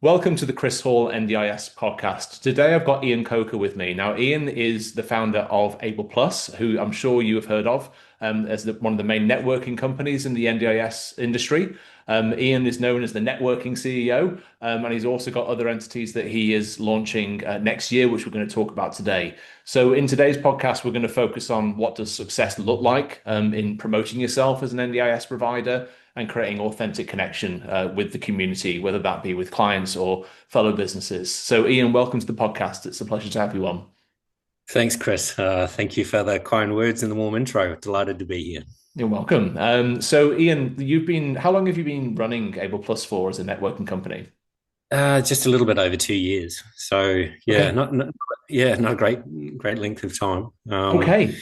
Welcome to the Chris Hall NDIS podcast. Today I've got Ian Coker with me. Now, Ian is the founder of Able Plus, who I'm sure you have heard of as one of the main networking companies in the NDIS industry. Ian is known as the networking CEO, and he's also got other entities that he is launching next year, which we're going to talk about today. So, in today's podcast, we're going to focus on what does success look like in promoting yourself as an NDIS provider and creating authentic connection with the community, whether that be with clients or fellow businesses. So, Ian, welcome to the podcast. It's a pleasure to have you on. Thanks, Chris. Thank you for the kind words and the warm intro. Delighted to be here. You're welcome. So, Ian, how long have you been running Able Plus for as a networking company? Just a little bit over 2 years. So yeah, Okay. not a great length of time. Okay.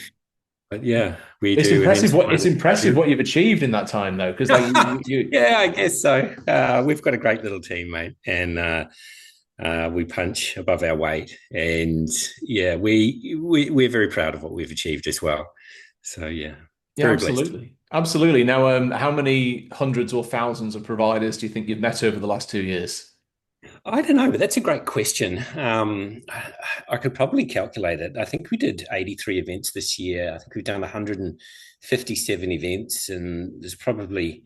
But yeah, we It's do impressive events. what you've achieved in that time, though, because like you Yeah, I guess so. We've got a great little team, mate, and we punch above our weight. And yeah, we're very proud of what we've achieved as well. So yeah, yeah, very blessed. absolutely. Absolutely. Now, how many hundreds or thousands of providers do you think you've met over the last 2 years? I don't know, but that's a great question. I could probably calculate it. I think we did 83 events this year. I think we've done 157 events, and there's probably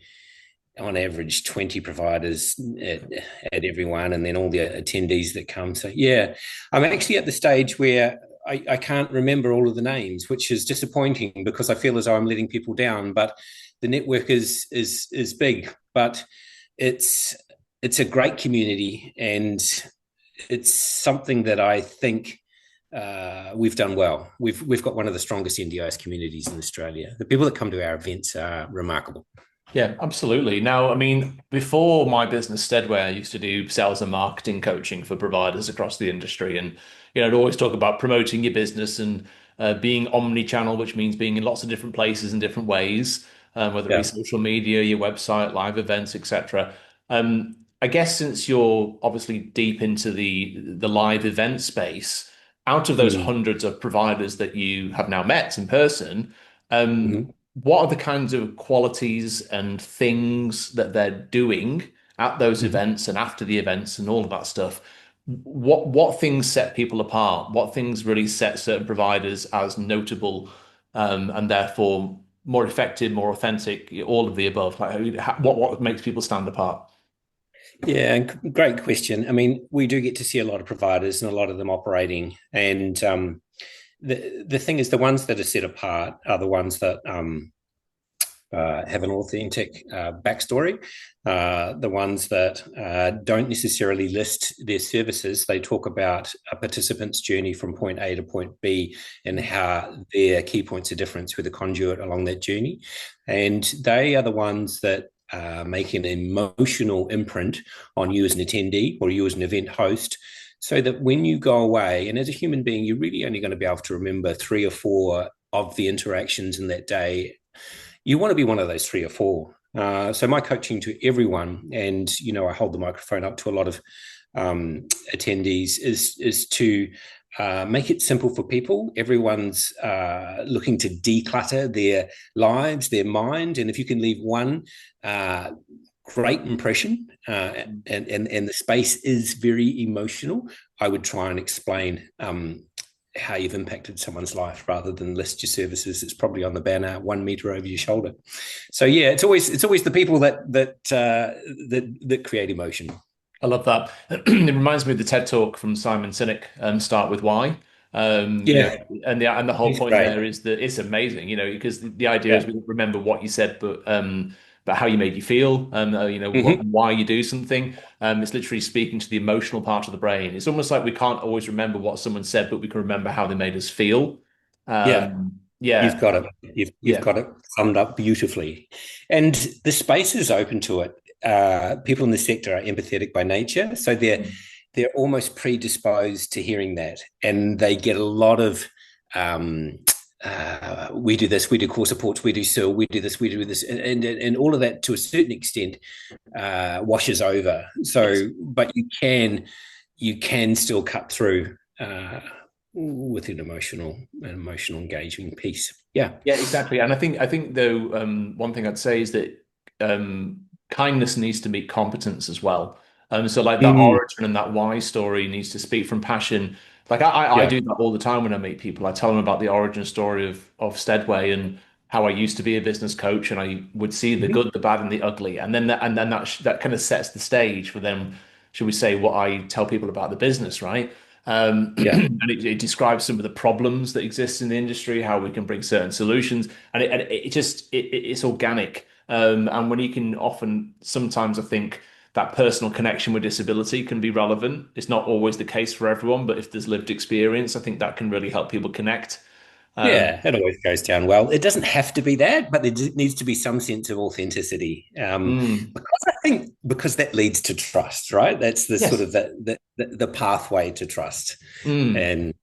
on average 20 providers at every one, and then all the attendees that come. So, yeah, I'm actually at the stage where I can't remember all of the names, which is disappointing because I feel as though I'm letting people down. But the network is big, but it's it's a great community, and it's something that I think we've done well. We've got one of the strongest NDIS communities in Australia. The people that come to our events are remarkable. Yeah, absolutely. Now, I mean, before my business Steadway, I used to do sales and marketing coaching for providers across the industry. And, I'd always talk about promoting your business and being omni-channel, which means being in lots of different places in different ways, whether it be Yeah. social media, your website, live events, etc. I guess since you're obviously deep into the live event space, out of those Mm. hundreds of providers that you have now met in person, Mhm. what are the kinds of qualities and things that they're doing at those Mhm. events and after the events and all of that stuff? What things set people apart? What things really set certain providers as notable, and therefore more effective, more authentic, all of the above? Like, what makes people stand apart? Yeah, great question. I mean, we do get to see a lot of providers and a lot of them operating, and the thing is, the ones that are set apart are the ones that have an authentic backstory. The ones that don't necessarily list their services, they talk about a participant's journey from point A to point B and how their key points of difference with the conduit along that journey. And they are the ones that make an emotional imprint on you as an attendee or you as an event host, so that when you go away, and as a human being, you're really only going to be able to remember three or four of the interactions in that day. You want to be one of those three or four. So my coaching to everyone, and I hold the microphone up to a lot of attendees, is to make it simple for people. Everyone's looking to declutter their lives, their mind, and if you can leave one great impression, and the space is very emotional, I would try and explain how you've impacted someone's life rather than list your services. It's probably on the banner 1 meter over your shoulder. So yeah, it's always the people that create emotion. I love that. It reminds me of the TED talk from Simon Sinek, Start with Why. Yeah, And the whole he's point great. there is that it's amazing, because the idea is Yeah. we don't remember what you said, but how you made you feel, Mm-hmm. why you do something. It's literally speaking to the emotional part of the brain. It's almost like we can't always remember what someone said, but we can remember how they made us feel. Yeah. You've Yeah, got it. You've yeah. got it summed up beautifully, and the space is open to it. People in the sector are empathetic by nature, so they're almost predisposed to hearing that, and they get a lot of we do this, we do core supports, we do SIL, we do this, we do this, and all of that to a certain extent washes over. Yes. So, but you can still cut through. With an emotional engaging piece. Yeah. Yeah, exactly. And I think though, one thing I'd say is that kindness needs to meet competence as well. So like that Mm, origin and that why story needs to speak from passion. Like I yeah. do that all the time when I meet people. I tell them about the origin story of Steadway and how I used to be a business coach, and I would see the Mhm. good, the bad, and the ugly, and then that kind of sets the stage for them, should we say, what I tell people about the business, right? Yeah. And it describes some of the problems that exist in the industry, how we can bring certain solutions, and it's organic. And when you can often, sometimes I think that personal connection with disability can be relevant. It's not always the case for everyone, but if there's lived experience, I think that can really help people connect. Um, Yeah, it always goes down well. It doesn't have to be that, but there needs to be some sense of authenticity. mm, Because I think because that leads to trust, right? That's the sort yes. of the pathway to trust, Mm. and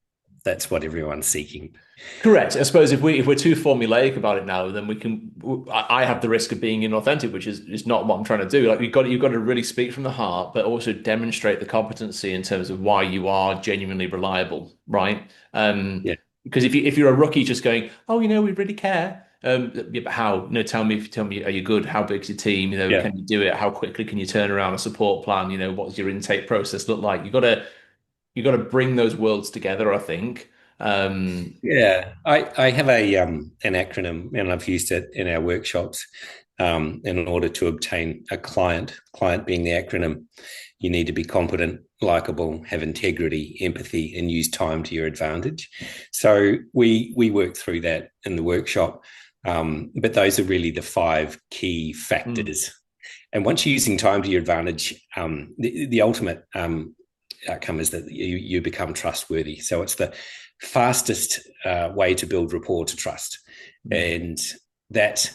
that's what everyone's seeking. Correct. I suppose if we're too formulaic about it now, then we can. I have the risk of being inauthentic, which is not what I'm trying to do. Like you've got to really speak from the heart, but also demonstrate the competency in terms of why you are genuinely reliable, right? Yeah, Because if you're a rookie just going, oh, we really care. Yeah, but how? Tell me, are you good? How big's your team? yeah. Can you do it? How quickly can you turn around a support plan? What does your intake process look like? You got to bring those worlds together, I think. Um, Yeah, I have a an acronym, and I've used it in our workshops. In order to obtain a client, client being the acronym, you need to be competent, likable, have integrity, empathy, and use time to your advantage. So we work through that in the workshop. But those are really the five key mm, factors. And once you're using time to your advantage, the ultimate outcome is that you become trustworthy. So it's the fastest way to build rapport to trust, mm. and that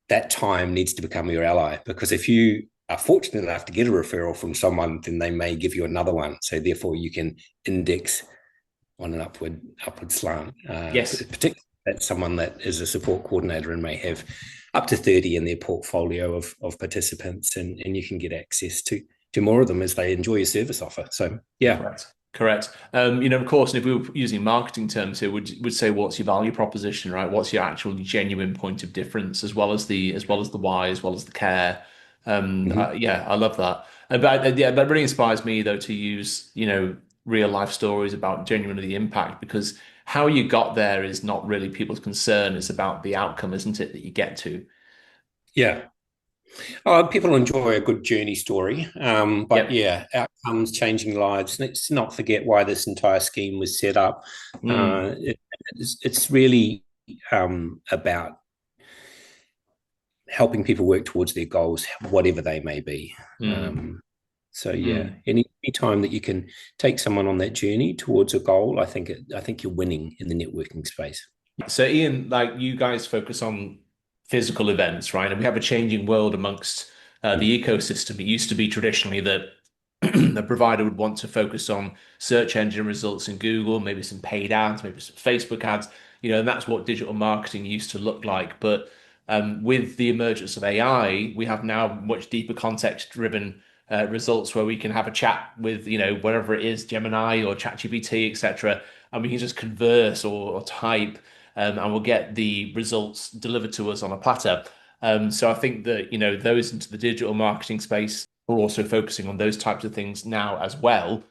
that time needs to become your ally, because if you are fortunate enough to get a referral from someone, then they may give you another one. So therefore, you can index on an upward slant. Yes. Particularly that's someone that is a support coordinator and may have up to 30 in their portfolio of participants, and you can get access to more of them as they enjoy your service offer. So yeah. Correct. Correct. Of course, and if we were using marketing terms here, would say what's your value proposition, right? What's your actual genuine point of difference, as well as the why, as well as the care. Mhm. Yeah, I love that. But yeah, that really inspires me though to use real life stories about genuinely the impact, because how you got there is not really people's concern. It's about the outcome, isn't it, that you get to? Yeah. People enjoy a good journey story, but Yep. yeah, outcomes, changing lives. Let's not forget why this entire scheme was set up. Mm, It's really about helping people work towards their goals, whatever they may be. mm, So yeah, mm. any time that you can take someone on that journey towards a goal, I think you're winning in the networking space. So, Ian, like you guys focus on physical events, right? And we have a changing world amongst the ecosystem. It used to be traditionally that the provider would want to focus on search engine results in Google, maybe some paid ads, maybe some Facebook ads, and that's what digital marketing used to look like. But with the emergence of AI, we have now much deeper context-driven results where we can have a chat with, whatever it is, Gemini or ChatGPT, etc., and we can just converse or type, and we'll get the results delivered to us on a platter. So I think that, those into the digital marketing space are also focusing on those types of things now as well.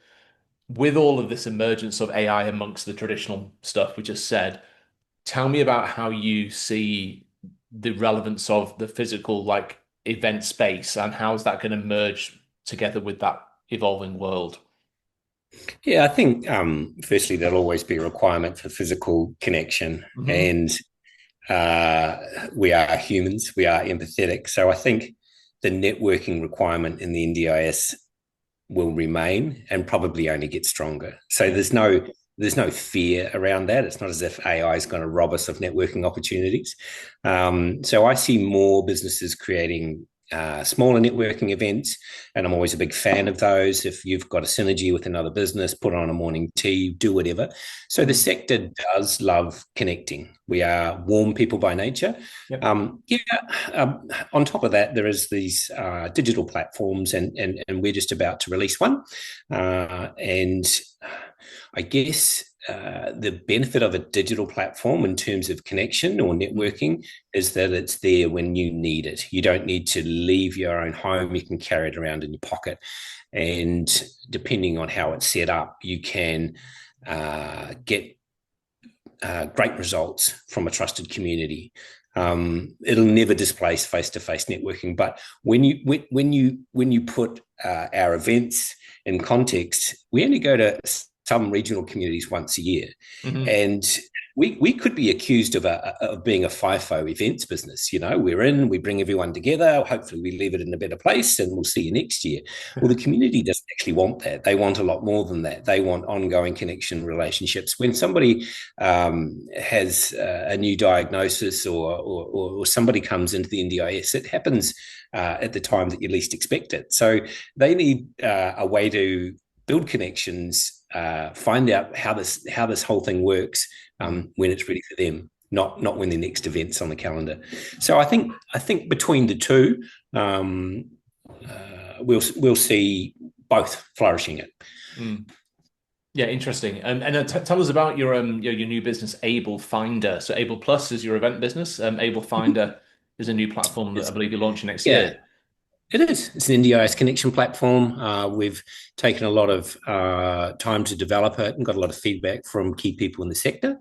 With all of this emergence of AI amongst the traditional stuff we just said, tell me about how you see the relevance of the physical, like event space, and how is that going to merge together with that evolving world? Yeah, I think firstly there'll always be a requirement for physical connection, Hmm. and uh, we are humans, we are empathetic. So I think the networking requirement in the NDIS will remain and probably only get stronger. So Yeah. there's no fear around that. It's not as if AI is going to rob us of networking opportunities. So I see more businesses creating smaller networking events, and I'm always a big fan of those. If you've got a synergy with another business, put on a morning tea, do whatever. So the Mm. sector does love connecting. We are warm people by nature. Yep. Yeah. On top of that, there is these digital platforms, and we're just about to release one. And I guess the benefit of a digital platform in terms of connection or networking is that it's there when you need it. You don't need to leave your own home. You can carry it around in your pocket. And depending on how it's set up, you can get great results from a trusted community. It'll never displace face-to-face networking, but when you put our events in context, we only go to some regional communities once a year, and we could be accused of being a FIFO events business. We bring everyone together. Hopefully, we leave it in a better place, and we'll see you next year. Well, the community doesn't actually want that. They want a lot more than that. They want ongoing connection relationships. When somebody has a new diagnosis or somebody comes into the NDIS, it happens at the time that you least expect it. So they need a way to build connections, find out how this whole thing works when it's ready for them, not when the next event's on the calendar. So I think between the two, we'll see both flourishing it. Yeah, interesting. And tell us about your new business, Able Finder. So Able Plus is your event business. Able Finder is a new platform that I believe you're launching next year. It is. It's an NDIS connection platform. We've taken a lot of time to develop it and got a lot of feedback from key people in the sector.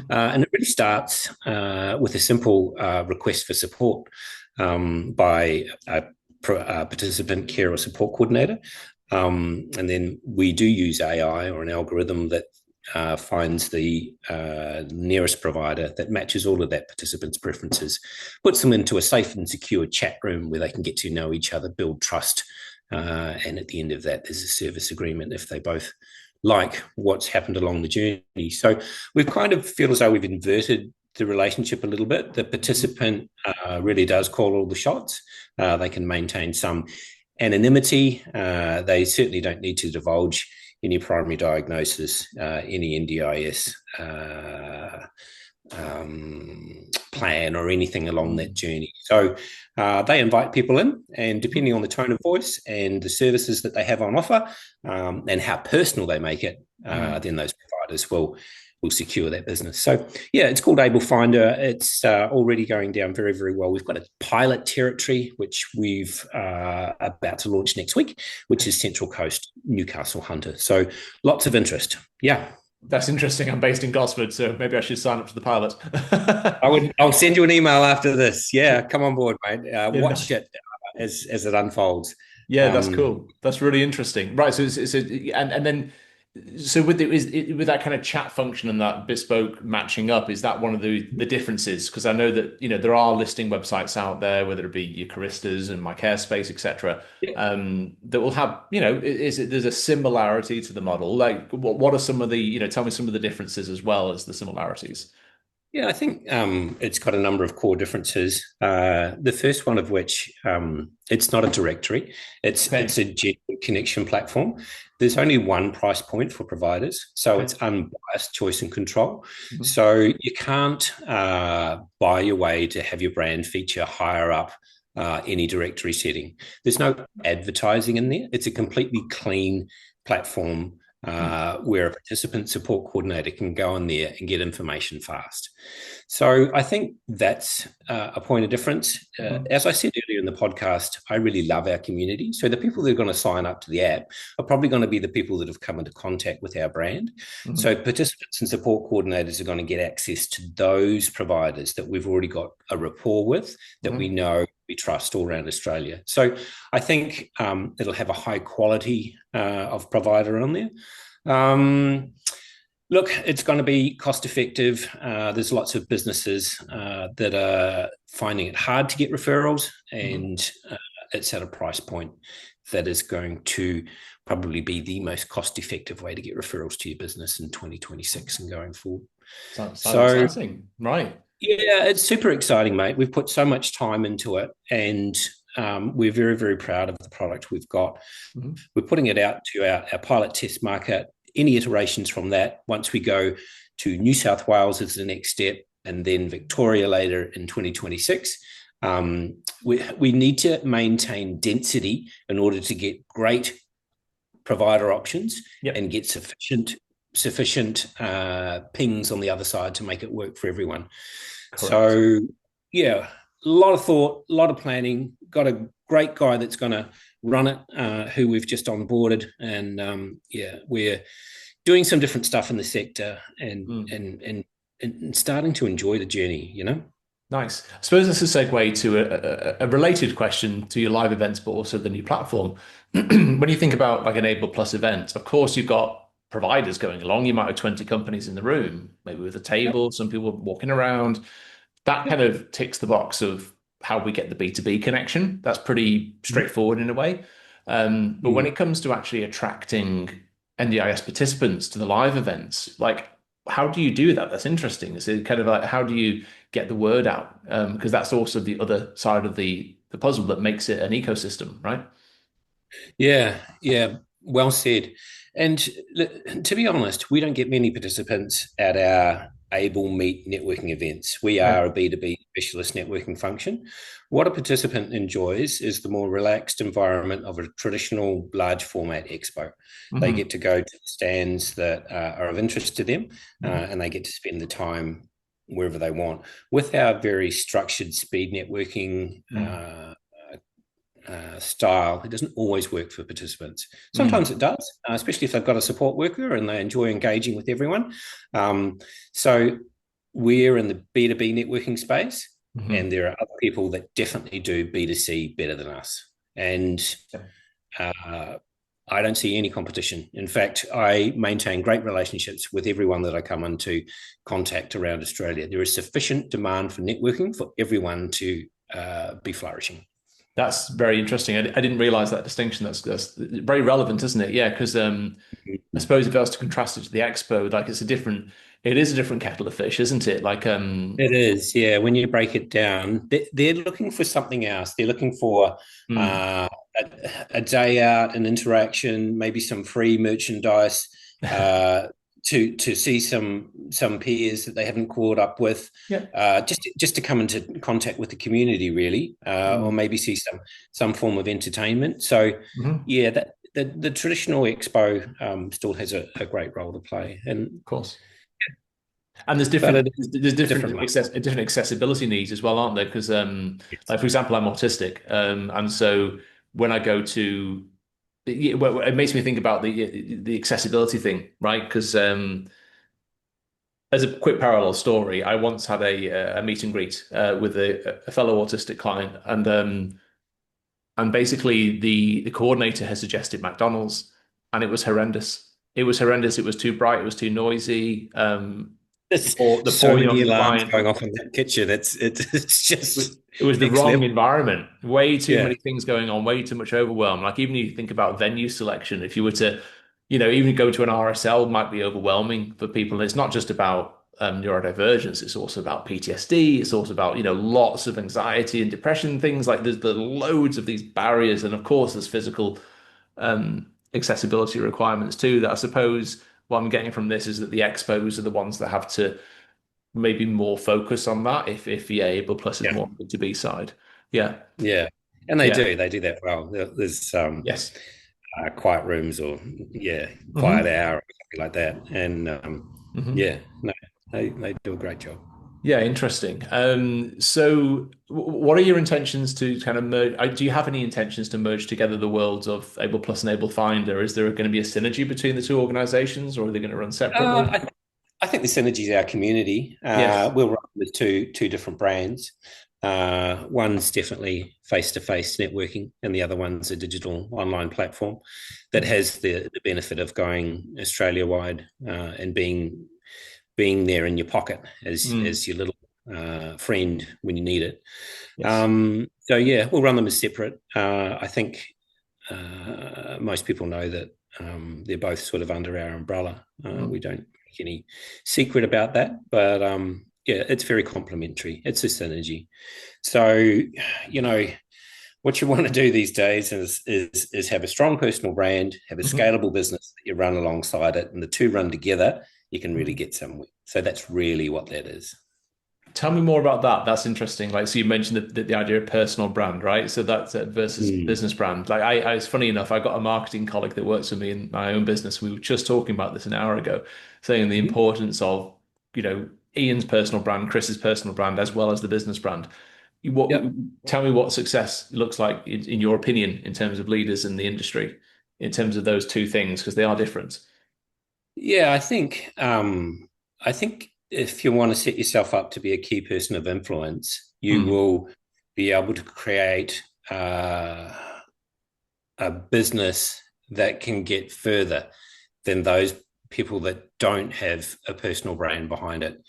And it really starts with a simple request for support by a participant care or support coordinator. And then we do use AI or an algorithm that finds the nearest provider that matches all of that participant's preferences, puts them into a safe and secure chat room where they can get to know each other, build trust, and at the end of that, there's a service agreement if they both like what's happened along the journey. So we've kind of feel as though we've inverted the relationship a little bit. The participant really does call all the shots. They can maintain some anonymity. They certainly don't need to divulge any primary diagnosis, any NDIS plan or anything along that journey. So they invite people in, and depending on the tone of voice and the services that they have on offer and how personal they make it, then those providers will secure that business. So yeah, it's called Able Finder. It's already going down very, very well. We've got a pilot territory, which we've about to launch next week, which is Central Coast, Newcastle Hunter. So lots of interest. Yeah. That's interesting. I'm based in Gosford, so maybe I should sign up to the pilot. I'll send you an email after this. Yeah, come on board, mate. Watch it as it unfolds. Yeah, that's cool. That's really interesting. Right. So and then so with that kind of chat function and that bespoke matching up, is that one of the differences? Because I know that there are listing websites out there, whether it be your Caristas and My Carespace, etc., that will have there's a similarity to the model. Like what are some of the tell me some of the differences as well as the similarities. Yeah, I think it's got a number of core differences. The first one of which, it's not a directory. It's a genuine connection platform. There's only one price point for providers, so it's unbiased choice and control. So you can't buy your way to have your brand feature higher up any directory setting. There's no advertising in there. It's a completely clean platform where a participant support coordinator can go in there and get information fast. So I think that's a point of difference. As I said earlier in the podcast, I really love our community. So the people that are going to sign up to the app are probably going to be the people that have come into contact with our brand. So participants and support coordinators are going to get access to those providers that we've already got a rapport with, that we know, we trust all around Australia. So I think it'll have a high quality of provider on there. Look, it's going to be cost effective. There's lots of businesses that are finding it hard to get referrals, and it's at a price point that is going to probably be the most cost effective way to get referrals to your business in 2026 and going forward. Sounds exciting, right? Yeah, it's super exciting, mate. We've put so much time into it, and we're very, very proud of the product we've got. We're putting it out to our pilot test market. Any iterations from that, once we go to New South Wales as the next step, and then Victoria later in 2026, we need to maintain density in order to get great provider options and get sufficient sufficient pings on the other side to make it work for everyone. Correct. So, yeah, a lot of thought, a lot of planning. Got a great guy that's going to run it, who we've just onboarded, and we're doing some different stuff in the sector and starting to enjoy the journey. Nice. I suppose this is a segue to a related question to your live events, but also the new platform. When you think about like an Able Plus event, of course, you've got providers going along. You might have 20 companies in the room, maybe with a table, some people walking around. That kind of ticks the box of how we get the B2B connection. That's pretty straightforward in a way. But when it comes to actually attracting NDIS participants to the live events, like how do you do that? That's interesting. Is it kind of like how do you get the word out? Because that's also the other side of the puzzle that makes it an ecosystem, right? Yeah, well said. And to be honest, we don't get many participants at our Able Meet networking events. We Yeah. are a B2B specialist networking function. What a participant enjoys is the more relaxed environment of a traditional large format expo. They Hmm. get to go to stands that are of interest to them, and they get to spend the time wherever they want. With our very structured speed networking style, it doesn't always work for participants. Sometimes it does, especially if they've got a support worker and they enjoy engaging with everyone. So we're in the B2B networking space, and there are other people that definitely do B2C better than us. And I don't see any competition. In fact, I maintain great relationships with everyone that I come into contact around Australia. There is sufficient demand for networking for everyone to be flourishing. That's very interesting. I didn't realize that distinction. That's very relevant, isn't it? Yeah, because I suppose if I was to contrast it to the expo, like it is a different kettle of fish, isn't it? Like It is, yeah. When you break it down, they're looking for something else. They're looking for mm, a day out, an interaction, maybe some free merchandise, to see some peers that they haven't caught up with, yeah. just to come into contact with the community, really, or maybe see some form of entertainment. So, Mhm. yeah, that the traditional expo still has a great role to play, Of course. And but it is there's a different market. different accessibility needs as well, aren't there? Because like for example, I'm autistic, and so when I go to well, it makes me think about the accessibility thing, right? Because as a quick parallel story, I once had a meet and greet with a fellow autistic client, and basically the coordinator has suggested McDonald's, and it was horrendous. It was horrendous. It was too bright. It was too noisy. There's The so poor many young alarms client. going off in that kitchen. It's just It was the next wrong level. environment. Way too Yeah, many things going on. Way too much overwhelm. Like even if you think about venue selection, if you were to, even go to an RSL might be overwhelming for people. And it's not just about neurodivergence. It's also about PTSD. It's also about lots of anxiety and depression things. Like there's loads of these barriers, and of course there's physical accessibility requirements too. That I suppose what I'm getting from this is that the expos are the ones that have to maybe more focus on that if EA Able Plus is yeah, more on the B2B side. Yeah. yeah. And they Yeah. do. They do that well. There's Yes. quiet rooms or quiet Hmm. hour or something like that. And Hmm. yeah, no, they do a great job. Yeah, interesting. So what are your intentions to kind of merge? Do you have any intentions to merge together the worlds of Able Plus and Able Finder? Is there going to be a synergy between the two organizations, or are they going to run separately? Uh, I think the synergy is our community. Yes. We'll run with two different brands. One's definitely face-to-face networking, and the other one's a digital online platform that has the benefit of going Australia-wide, and being there in your pocket Mm. as your little friend when you need it. Yes. So yeah, we'll run them as separate. I think most people know that they're both sort of under our umbrella. We Mm. don't make any secret about that, but yeah, it's very complementary. It's a synergy. So, what you want to do these days is have a strong personal brand, have a Mhm. scalable business that you run alongside it, and the two run together, you can really Mhm. get somewhere. So that's really what that is. Tell me more about that. That's interesting. Like, so you mentioned the idea of personal brand, right? So that's versus Mm. business brand. Like, it's funny enough, I got a marketing colleague that works with me in my own business. We were just talking about this an hour ago, saying the Mhm. importance of, Ian's personal brand, Chris's personal brand, as well as the business brand. What, Yep. tell me what success looks like in your opinion, in terms of leaders in the industry, in terms of those two things, because they are different. Yeah, I think if you want to set yourself up to be a key person of influence, you Mm, will be able to create a business that can get further than those people that don't have a personal brand behind it.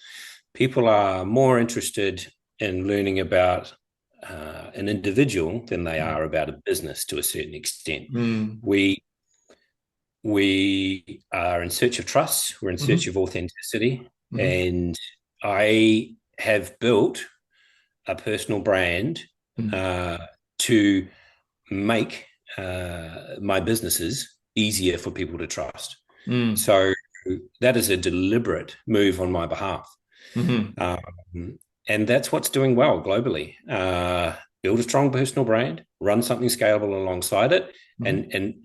People are more interested in learning about an individual than they mm, are about a business to a certain extent. mm, We we are in search of trust, we're in search mhm, of authenticity, mhm, and I have built a personal brand mm, uh, to make my businesses easier for people to trust. mm, So that is a deliberate move on my behalf. mhm, Um, and that's what's doing well globally. Build a strong personal brand, run something scalable alongside it, mhm,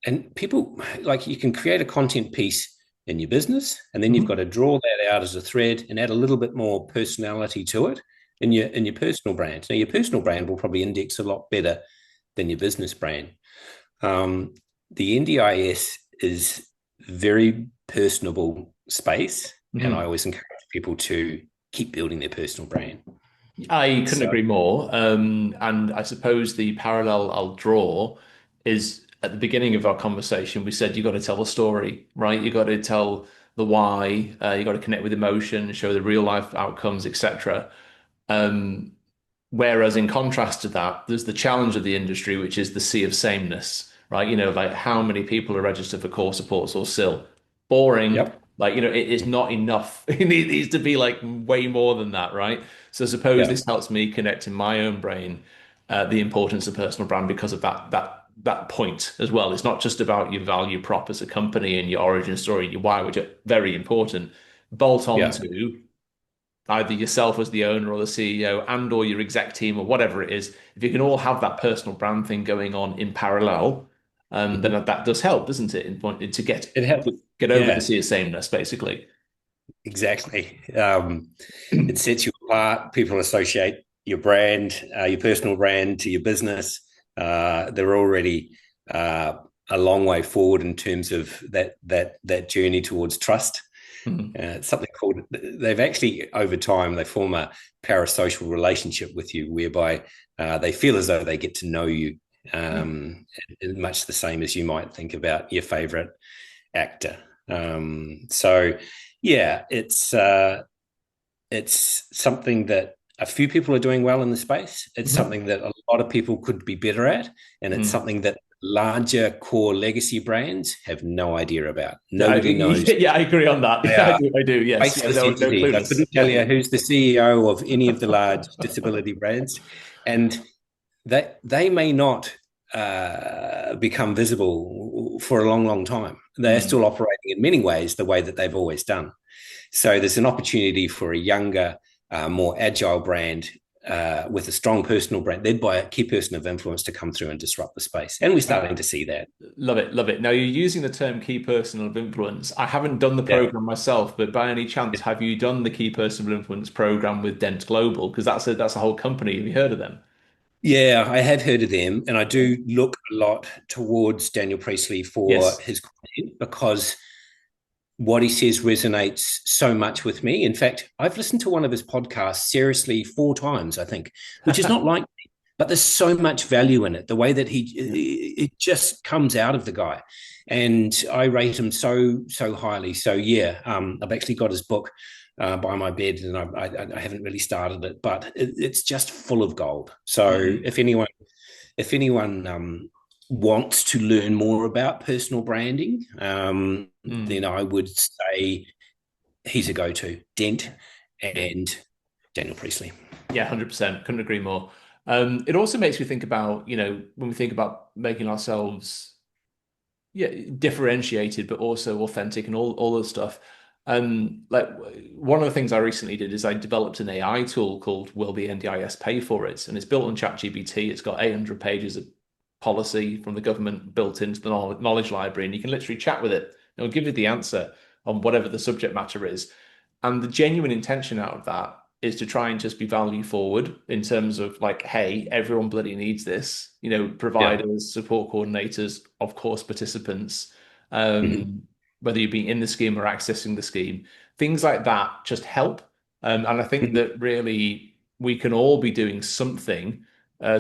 and people, like, you can create a content piece in your business, and then you've got mhm. to draw that out as a thread and add a little bit more personality to it in your personal brand. Now, your personal brand will probably index a lot better than your business brand. Um, the NDIS is very personable space, and I Mhm. always encourage people to keep building their personal brand. I couldn't So, agree more. And I suppose the parallel I'll draw is at the beginning of our conversation, we said you got to tell the story, right? You got to tell the why, you got to connect with emotion, show the real life outcomes, etc. Um, Whereas in contrast to that, there's the challenge of the industry, which is the sea of sameness, right? Like how many people are registered for core supports or SIL? Boring. yep, Like, it's not enough. It needs to be like way more than that, right? So I suppose yeah, this helps me connect in my own brain the importance of personal brand because of that point as well. It's not just about your value prop as a company and your origin story and your why, which are very important. Bolt on yeah. to either yourself as the owner or the CEO and or your exec team or whatever it is, if you can all have that personal brand thing going on in parallel, then Mhm. that does help, doesn't it? To It helps. get over the Yeah, sea of sameness, basically. exactly. It sets you apart. People associate your brand, your personal brand, to your business. They're already a long way forward in terms of that journey towards trust. Mhm. It's something called. They've actually, over time, they form a parasocial relationship with you, whereby they feel as though they get to know you, much the same as you might think about your favorite actor. So, yeah, it's something that a few people are doing well in the space. It's Mhm. something that a lot of people could be better at, and it's Mhm. something that larger core legacy brands have no idea about. Yeah, Nobody knows. yeah, I agree on that. They I are do. I do. Yes. Yeah. faceless No entities. I clueless. couldn't tell you who's the CEO of any of the large disability brands, and they may not become visible for a long, long time. They're Mm. still operating in many ways the way that they've always done. So there's an opportunity for a younger, more agile brand with a strong personal brand, led by a key person of influence, to come through and disrupt the space. And we're starting to see that. Love it, love it. Now you're using the term key person of influence. I haven't done the Yeah. program myself, but by any chance, have you done the key person of influence program with Dent Global? Because that's a whole company. Have you heard of them? Yeah, I have heard of them, and I do look a lot towards Daniel Priestley for Yes. his content because what he says resonates so much with me. In fact, I've listened to one of his podcasts seriously 4 times, I think, which is not like me, but there's so much value in it. The way that it just comes out of the guy, and I rate him so highly. So yeah, I've actually got his book by my bed, and I haven't really started it, but it's just full of gold. So Mm, if anyone wants to learn more about personal branding, then mm. I would say he's a go-to. Dent and Daniel Priestley. Yeah, 100%. Couldn't agree more. It also makes me think about, when we think about making ourselves, yeah, differentiated, but also authentic and all the stuff. Like one of the things I recently did is I developed an AI tool called Will the NDIS Pay for It? And it's built on ChatGPT. It's got 800 pages of policy from the government built into the knowledge library, and you can literally chat with it. It'll give you the answer on whatever the subject matter is. And the genuine intention out of that is to try and just be value forward in terms of like, hey, everyone bloody needs this. Yeah. Providers, support coordinators, of course, participants. Mhm. Whether you be in the scheme or accessing the scheme, things like that just help. And I think Mhm. that really we can all be doing something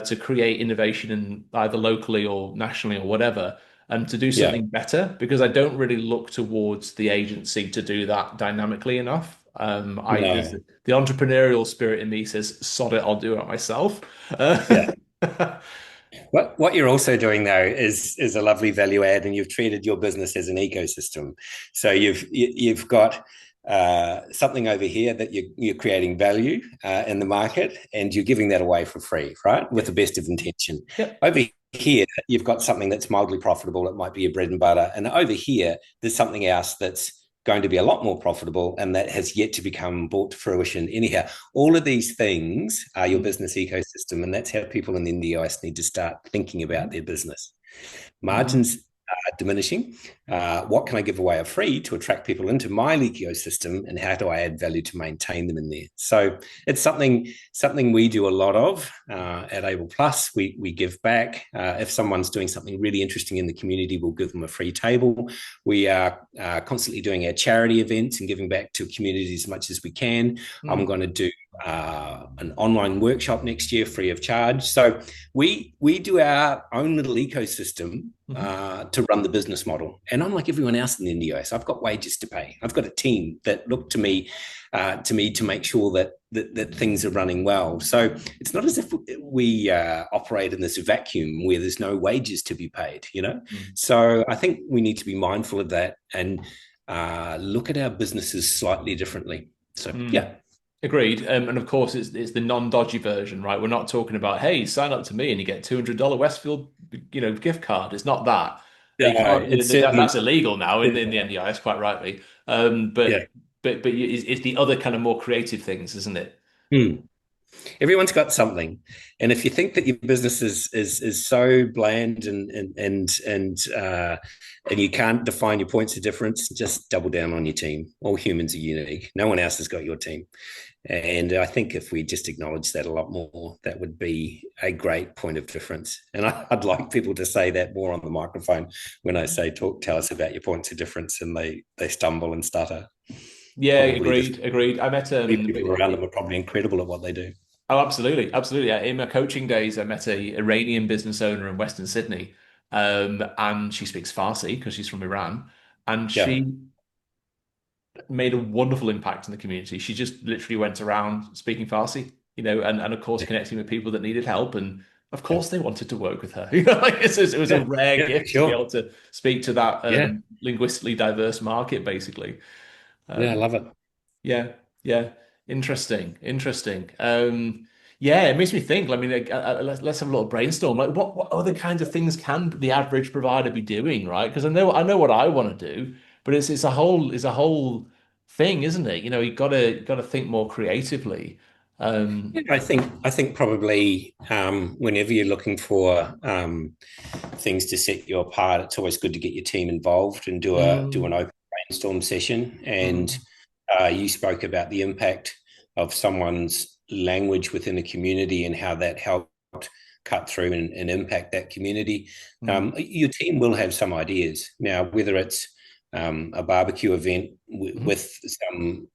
to create innovation in either locally or nationally or whatever, and to do Yeah. something better, because I don't really look towards the agency to do that dynamically enough. There's No. the entrepreneurial spirit in me says, sod it, I'll do it myself. Yeah. What you're also doing though is a lovely value add, and you've treated your business as an ecosystem. So you've got something over here that you're creating value in the market, and you're giving that away for free, right? With the best of intention. Yep. Over here, you've got something that's mildly profitable. It might be your bread and butter, and over here, there's something else that's going to be a lot more profitable and that has yet to become brought to fruition anyhow. All of these things are your business ecosystem, and that's how people in the NDIS need to start thinking about their business. Mm-hmm. Margins are diminishing. What can I give away for free to attract people into my ecosystem, and how do I add value to maintain them in there? So it's something we do a lot of at Able Plus. We give back. If someone's doing something really interesting in the community, we'll give them a free table. We are constantly doing our charity events and giving back to communities as much as we can. I'm going to do an online workshop next year free of charge. So we do our own little ecosystem to run the business model. And unlike everyone else in the NDIS, I've got wages to pay. I've got a team that look to me to make sure that things are running well. So it's not as if we operate in this vacuum where there's no wages to be paid, you know? Mm-hmm. So I think we need to be mindful of that and look at our businesses slightly differently. So, Mm. yeah. Agreed. And of course, it's the non-dodgy version, right? We're not talking about, hey, sign up to me and you get $200 Westfield, gift card. It's not that. You Yeah, can't. it's That's certainly, illegal now in, yeah, in the NDIS, quite rightly. Um, yeah. but it's the other kind of more creative things, isn't it? Hmm. Everyone's got something, and if you think that your business is so bland and you can't define your points of difference, just double down on your team. All humans are unique. No one else has got your team, and I think if we just acknowledge that a lot more, that would be a great point of difference. And I'd like people to say that more on the microphone when I say, tell us about your points of difference, and they stumble and stutter. Yeah, Probably the agreed. I met people around them are probably incredible at what they do. oh, absolutely, absolutely. Yeah. In my coaching days, I met a Iranian business owner in Western Sydney, and she speaks Farsi because she's from Iran, and Yeah. she made a wonderful impact in the community. She just literally went around speaking Farsi, and of course Yeah. connecting with people that needed help, and of Yeah. course they wanted to work with her. Like it was a Yeah. rare Yeah. gift to be Sure. able to speak to that Yeah. linguistically diverse market, basically. Yeah. I Um, love it. yeah, yeah. Interesting, interesting. Yeah, it makes me think. I mean, like, let's have a little brainstorm. Like, what other kinds of things can the average provider be doing, right? Because I know what I want to do, but it's a whole thing, isn't it? You gotta think more creatively. Yeah, Um, I think probably whenever you're looking for things to set you apart, it's always good to get your team involved and do an mm, open brainstorm session. And mm, you spoke about the impact of someone's language within a community and how that helped cut through and impact that community. mm, Your team will have some ideas now, whether it's a barbecue event mm, with some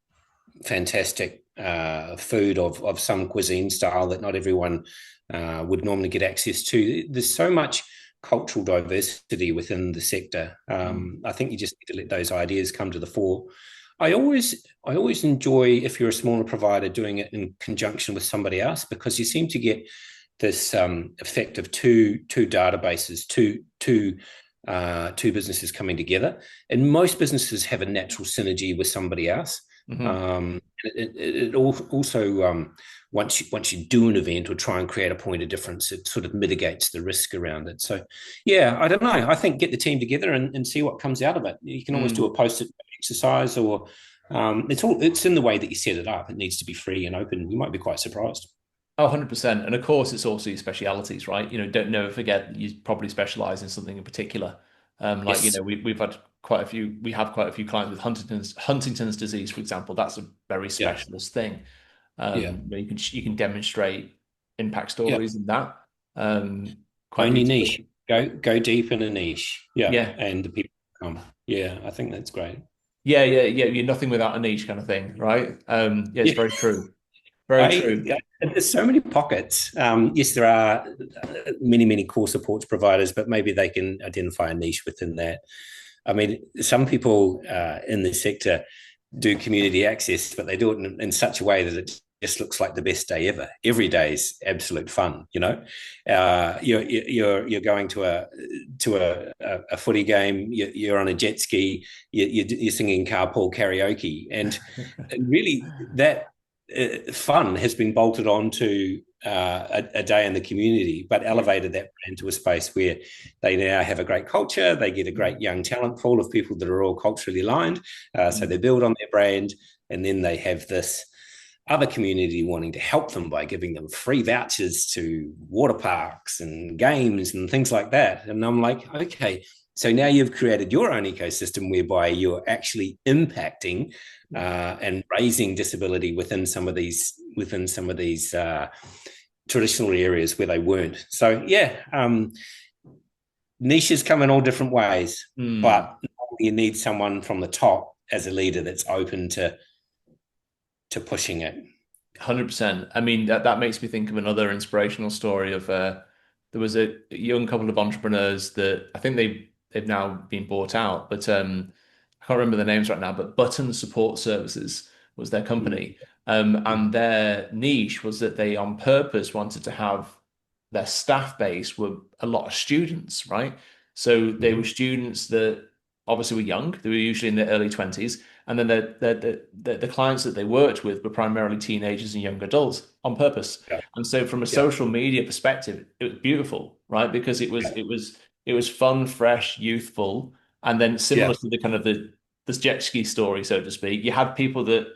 fantastic food of some cuisine style that not everyone would normally get access to. There's so much cultural diversity within the sector. mm, I think you just need to let those ideas come to the fore. I always enjoy, if you're a smaller provider, doing it in conjunction with somebody else, because you seem to get this effect of two databases, two businesses coming together, and most businesses have a natural synergy with somebody else. mm. It also once you do an event or try and create a point of difference, it sort of mitigates the risk around it. So, yeah, I don't know. I think get the team together and see what comes out of it. You can always do Mm. a post-it exercise or It's in the way that you set it up. It needs to be free and open. You might be quite surprised. Oh, 100%. And of course, it's also your specialities, right? Don't never forget you probably specialize in something in particular. Like, Yes. we've had we have quite a few clients with Huntington's disease, for example. That's a very Yeah. specialist thing. Yeah. You can demonstrate impact Yeah. stories in that quite Own your beautifully. niche. Go deep in a niche. Yeah. Yeah. And the people come. Yeah, I think that's great. Yeah, yeah, yeah. You're nothing without a niche kind of thing, right? Yeah, it's Yeah. very true. Very I true. There's so many pockets. Yes, there are many core supports providers, but maybe they can identify a niche within that. I mean, some people in the sector do community access, but they do it in such a way that it just looks like the best day ever. Every day is absolute fun. You're going to a footy game. You're on a jet ski. You're singing carpool karaoke, and really that fun has been bolted on to a day in the community, but elevated that brand to a space where they now have a great culture. They get a great young talent pool of people that are all culturally aligned. So they build on their brand, and then they have this other community wanting to help them by giving them free vouchers to water parks and games and things like that. And I'm like, okay, so now you've created your own ecosystem whereby you're actually impacting and raising disability within some of these traditional areas where they weren't. So yeah, niches come in all different ways, Mm. but you need someone from the top as a leader that's open to pushing it. 100%. I mean, that makes me think of another inspirational story of there was a young couple of entrepreneurs that I think they've now been bought out, but I can't remember the names right now, but Button Support Services was their company. And their niche was that they on purpose wanted to have their staff base were a lot of students, right? So they were Mm-hmm. students that obviously were young. They were usually in their early 20s. And then the clients that they worked with were primarily teenagers and young adults on purpose. Yeah, And so from a yeah, social media perspective, it was beautiful, right? Because yeah, it was fun, fresh, youthful, and then yeah, similar to the kind of the jet ski story, so to speak. You had people that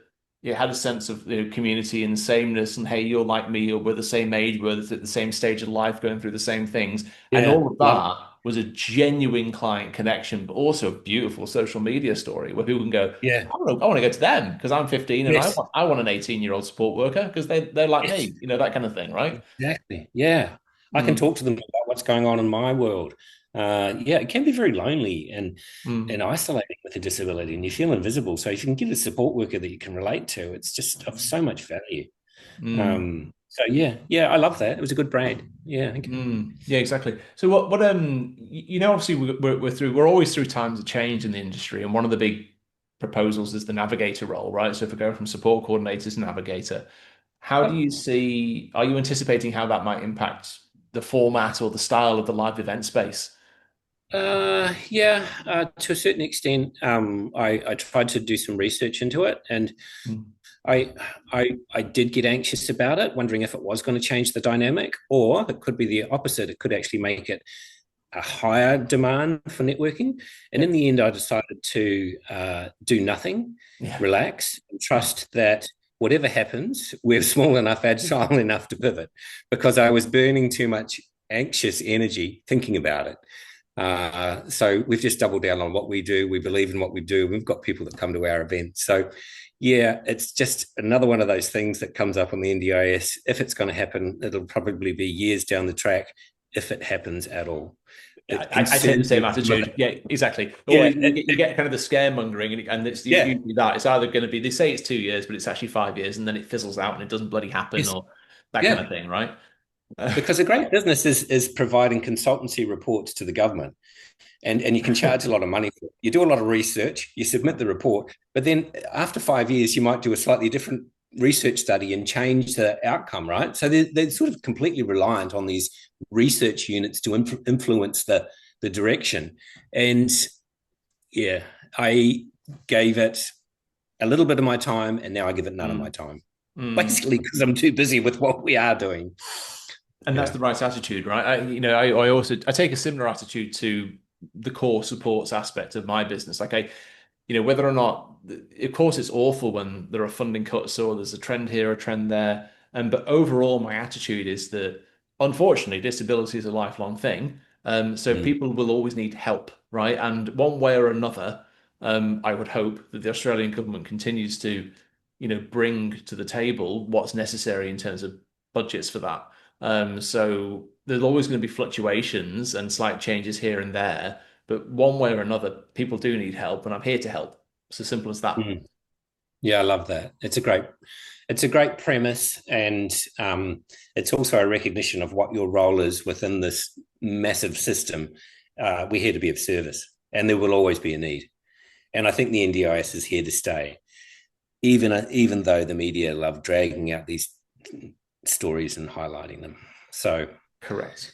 you had a sense of community and sameness, and hey, you're like me, or we're the same age, we're at the same stage of life, going through the same things, and yeah. all of Love. that was a genuine client connection, but also a beautiful social media story where people can go, Yeah. I want to go to them because I'm 15 and Yes. I want an 18-year-old support worker because they're like Yes. me, that kind of thing, right? Exactly. Yeah. I can Mm, talk to them about what's going on in my world. Yeah, it can be very lonely and mm, isolating with a disability, and you feel invisible. So if you can get a support worker that you can relate to, it's just of so much value. mm. So yeah, I love that. It was a good brand. Yeah, I think. Yeah, exactly. So what obviously we're always through times of change in the industry, and one of the big proposals is the navigator role, right? So if we go from support coordinator to navigator, how do you see, are you anticipating how that might impact the format or the style of the live event space? Yeah, to a certain extent, I tried to do some research into it, and Mm, I, I did get anxious about it, wondering if it was going to change the dynamic, or it could be the opposite. It could actually make it a higher demand for networking. And yeah, in the end, I decided to do nothing, yeah, relax, and yeah, trust that whatever happens, we're small enough, agile enough to pivot, because I was burning too much anxious energy thinking about it. So we've just doubled down on what we do. We believe in what we do. We've got people that come to our events. So yeah, it's just another one of those things that comes up on the NDIS. If it's going to happen, it'll probably be years down the track, if it happens at all. It I take the concerns same me. attitude. Yeah, exactly. Yeah, Always you get kind of the scaremongering, and it's yeah, usually that it's either going to be they say it's 2 years, but it's actually 5 years, and then it fizzles out and it doesn't bloody happen yes, or that kind of yeah. thing, right? Because a great business is providing consultancy reports to the government, and you can charge a lot of money for it. You do a lot of research, you submit the report, but then after 5 years, you might do a slightly different research study and change the outcome, right? So they're sort of completely reliant on these research units to influence the direction. And yeah, I gave it a little bit of my time, and now I give it none of my Mm, time, mm. basically because I'm too busy with what we are doing. And that's Yeah. the right attitude, right? I also I take a similar attitude to the core supports aspect of my business. Like whether or not, of course, it's awful when there are funding cuts or there's a trend here, a trend there. But overall, my attitude is that unfortunately, disability is a lifelong thing. So Mm. people will always need help, right? And one way or another, I would hope that the Australian government continues to, bring to the table what's necessary in terms of budgets for that. So there's always going to be fluctuations and slight changes here and there, but one way or another, people do need help, and I'm here to help. It's as simple as that. Mm. Yeah, I love that. It's a great premise, and it's also a recognition of what your role is within this massive system. We're here to be of service, and there will always be a need. And I think the NDIS is here to stay, even though the media love dragging out these stories and highlighting them. So Correct.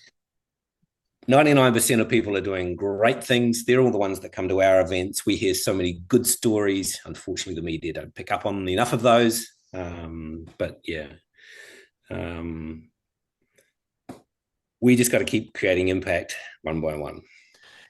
99% of people are doing great things. They're all the ones that come to our events. We hear so many good stories. Unfortunately, the media don't pick up on enough of those. But yeah, we just got to keep creating impact one by one.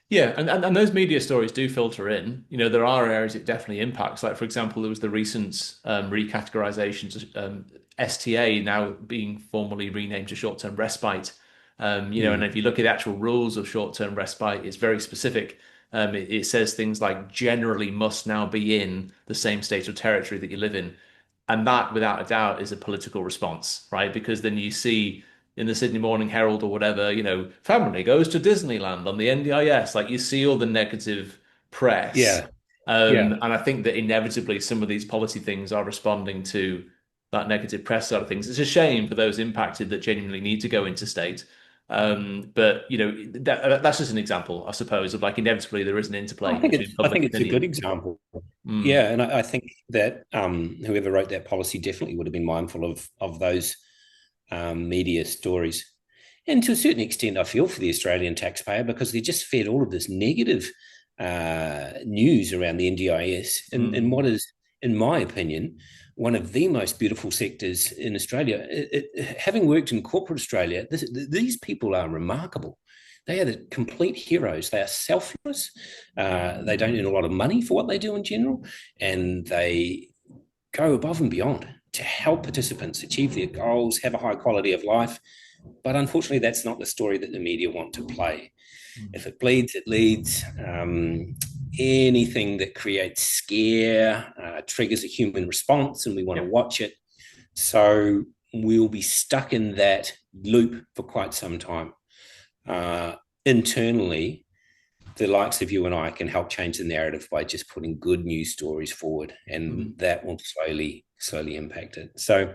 Yeah, and those media stories do filter in. There are areas it definitely impacts. Like, for example, there was the recent recategorization to STA now being formally renamed to short-term respite. And if you look at the actual rules of short-term respite, it's very specific. It says things like generally must now be in the same state or territory that you live in. And that, without a doubt, is a political response, right? Because then you see in the Sydney Morning Herald or whatever, family goes to Disneyland on the NDIS. Like, you see all the negative press. Yeah, yeah. And I think that inevitably some of these policy things are responding to that negative press side of things. It's a shame for those impacted that genuinely need to go interstate. But that's just an example, I suppose, of like inevitably there is an interplay between I public think it's a good opinion. example. Mm, Yeah, and I think that whoever wrote that policy definitely would have been mindful of those media stories. And to a certain extent, I feel for the Australian taxpayer because they just fed all of this negative news around the NDIS and mm, what is, in my opinion, one of the most beautiful sectors in Australia. Having worked in corporate Australia, these people are remarkable. They are the complete heroes. They are selfless. They don't earn a lot of money for what they do in general, and they go above and beyond to help participants achieve their goals, have a high quality of life. But unfortunately, that's not the story that the media want to play. mm. If it bleeds, it leads. Anything that creates scare triggers a human response, and we want to Yep. watch it. So we'll be stuck in that loop for quite some time. Internally, the likes of you and I can help change the narrative by just putting good news stories forward, and Mm. that will slowly impact it. So,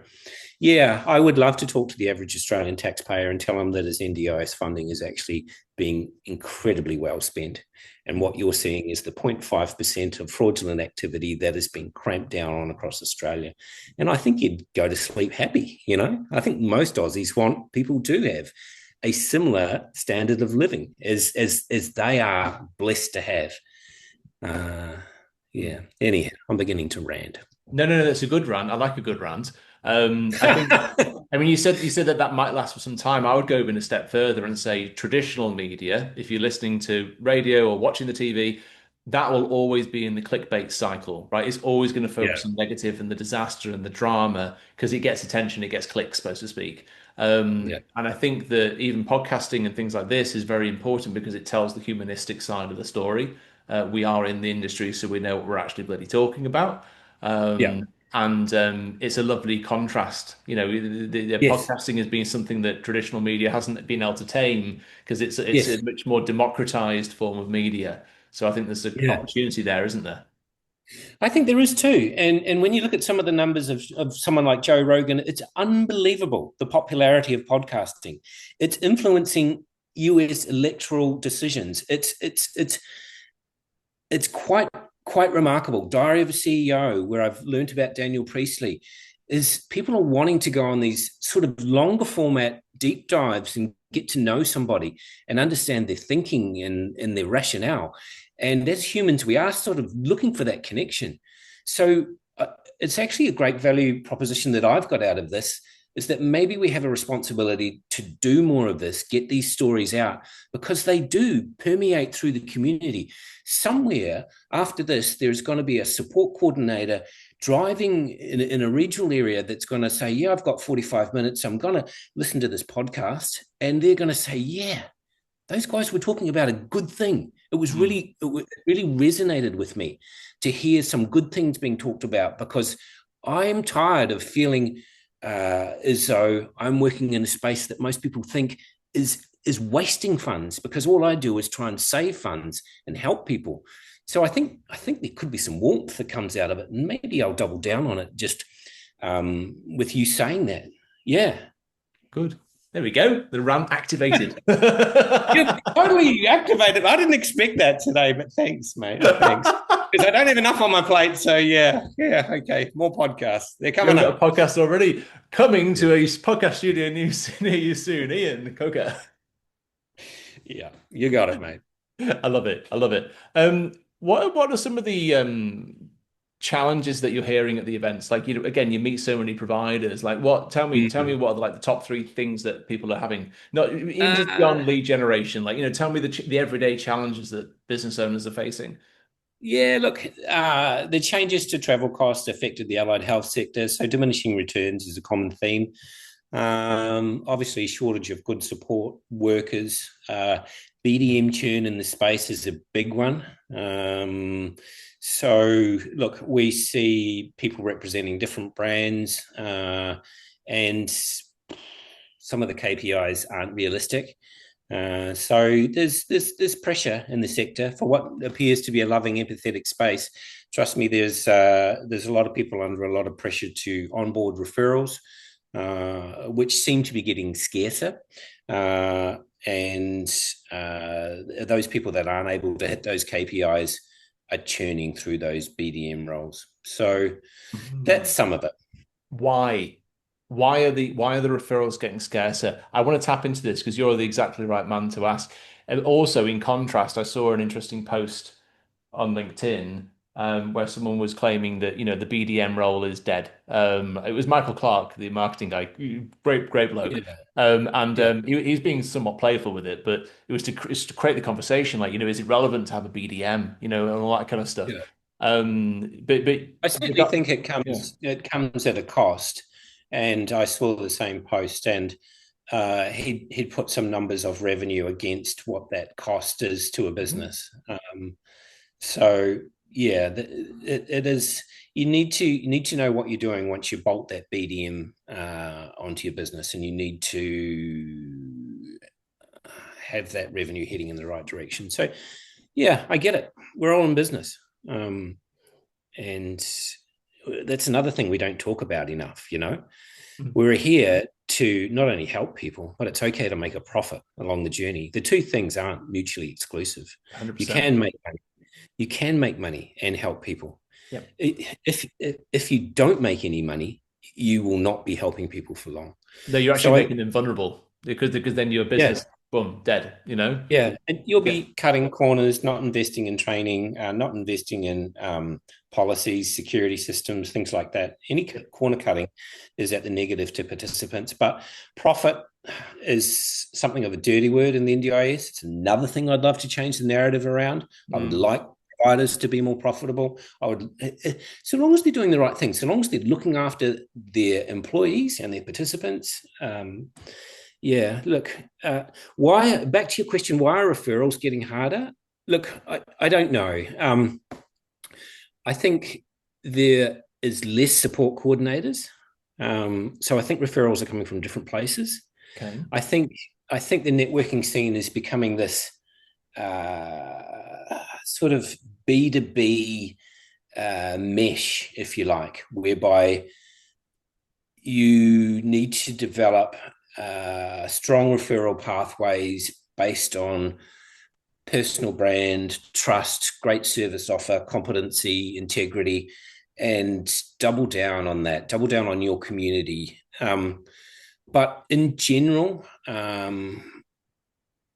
yeah, I would love to talk to the average Australian taxpayer and tell them that his NDIS funding is actually being incredibly well spent. And what you're seeing is the 0.5% of fraudulent activity that has been cramped down on across Australia. And I think you'd go to sleep happy. I think most Aussies want people to have a similar standard of living as they are blessed to have. Yeah. Mm. Anyhow, I'm beginning to rant. No, no, no, that's a good rant. I like a good rant. I think, I mean, you said that that might last for some time. I would go even a step further and say traditional media, if you're listening to radio or watching the TV, that will always be in the clickbait cycle, right? It's always going to Yeah. focus on negative and the disaster and the drama because it gets attention, it gets clicks, so to speak. Yeah. And I think that even podcasting and things like this is very important because it tells the humanistic side of the story. We are in the industry, so we know what we're actually bloody talking about. Yeah. And it's a lovely contrast. The Yes. podcasting has been something that traditional media hasn't been able to tame because it's a Yes. much more democratized form of media. So I think there's an Yeah. opportunity there, isn't there? I think there is too. And when you look at some of the numbers of someone like Joe Rogan, it's unbelievable the popularity of podcasting. It's influencing US electoral decisions. It's quite remarkable. Diary of a CEO, where I've learned about Daniel Priestley, is people are wanting to go on these sort of longer format deep dives and get to know somebody and understand their thinking and their rationale. And as humans, we are sort of looking for that connection. So it's actually a great value proposition that I've got out of this. is that maybe we have a responsibility to do more of this, get these stories out, because they do permeate through the community. Somewhere after this, there's going to be a support coordinator driving in a regional area that's going to say, yeah, I've got 45 minutes. I'm going to listen to this podcast. And they're going to say, yeah, those guys were talking about a good thing. It really resonated with me to hear some good things being talked about, because I'm tired of feeling as though I'm working in a space that most people think is wasting funds, because all I do is try and save funds and help people. So I think there could be some warmth that comes out of it, and maybe I'll double down on it just with you saying that. Yeah. Good. There we go. The rant activated. You're totally activated. I didn't expect that today, but thanks, mate. Thanks. Because I don't have enough on my plate. So yeah, okay. More podcasts. They're coming You've up. got a podcast already coming to a podcast studio near you soon, Ian Coker. Yeah, you got it, mate. I love it. I love it. What are some of the challenges that you're hearing at the events? Like, again, you meet so many providers. Like, tell me what are like the top three things that people are having, not even just beyond lead generation. Like, tell me the everyday challenges that business owners are facing. Yeah, look, the changes to travel costs affected the allied health sector, so diminishing returns is a common theme. Obviously, shortage of good support workers. BDM churn in the space is a big one. So, look, we see people representing different brands, and some of the KPIs aren't realistic. So there's pressure in the sector for what appears to be a loving, empathetic space. Trust me, there's a lot of people under a lot of pressure to onboard referrals, which seem to be getting scarcer. And those people that aren't able to hit those KPIs are churning through those BDM roles. So that's some of it. Why? Why are the referrals getting scarcer? I want to tap into this because you're the exactly right man to ask. And also, in contrast, I saw an interesting post on LinkedIn where someone was claiming that the BDM role is dead. It was Michael Clark, the marketing guy, great bloke, he's being somewhat playful with it, but it's to create the conversation, like is it relevant to have a BDM, and all that kind of stuff. Yeah. But I certainly think it comes at a cost, and I saw the same post, and he'd put some numbers of revenue against what that cost is to a business. So yeah, it is. You need to know what you're doing once you bolt that BDM onto your business, and you need to have that revenue heading in the right direction. So yeah, I get it. We're all in business, and that's another thing we don't talk about enough. We're here to not only help people, but it's okay to make a profit along the journey. The two things aren't mutually exclusive. 100%. You can make money and help people. Yep. If you don't make any money, you will not be helping people for long. No, you're actually making them vulnerable because then your business, boom, dead. Yeah, and you'll be cutting corners, not investing in training, not investing in policies, security systems, things like that. Any corner cutting is at the negative to participants. But profit is something of a dirty word in the NDIS. It's another thing I'd love to change the narrative around. I would like providers to be more profitable. So long as they're doing the right thing, so long as they're looking after their employees and their participants. Yeah, look, back to your question, why are referrals getting harder? Look, I don't know. I think there is less support coordinators. So I think referrals are coming from different places. Okay. I think the networking scene is becoming this sort of B2B mesh, if you like, whereby you need to develop strong referral pathways based on personal brand, trust, great service offer, competency, integrity, and double down on that, double down on your community. But in general,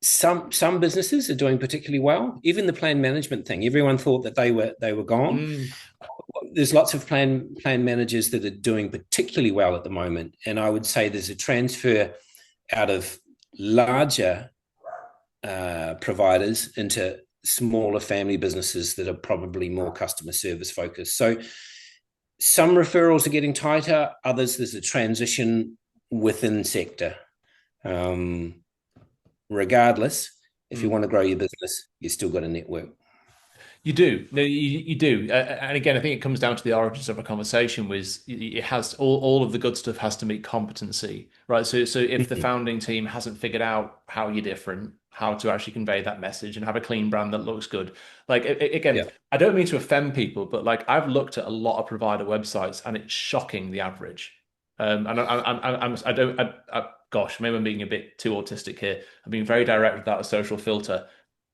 some businesses are doing particularly well. Even the plan management thing, everyone thought that they were gone. there's lots of plan managers that are doing particularly well at the moment, and I would say there's a transfer out of larger providers into smaller family businesses that are probably more customer service focused. So some referrals are getting tighter, others there's a transition within sector. Regardless, if you want to grow your business, you still got a network. You do. No, you do. And again, I think it comes down to the origins of a conversation was it has all of the good stuff has to meet competency, right? So if the founding team hasn't figured out how you're different, how to actually convey that message and have a clean brand that looks good. Like again, Yeah. I don't mean to offend people, but like I've looked at a lot of provider websites and it's shocking the average. And I don't, gosh, maybe I'm being a bit too autistic here. I'm being very direct without a social filter.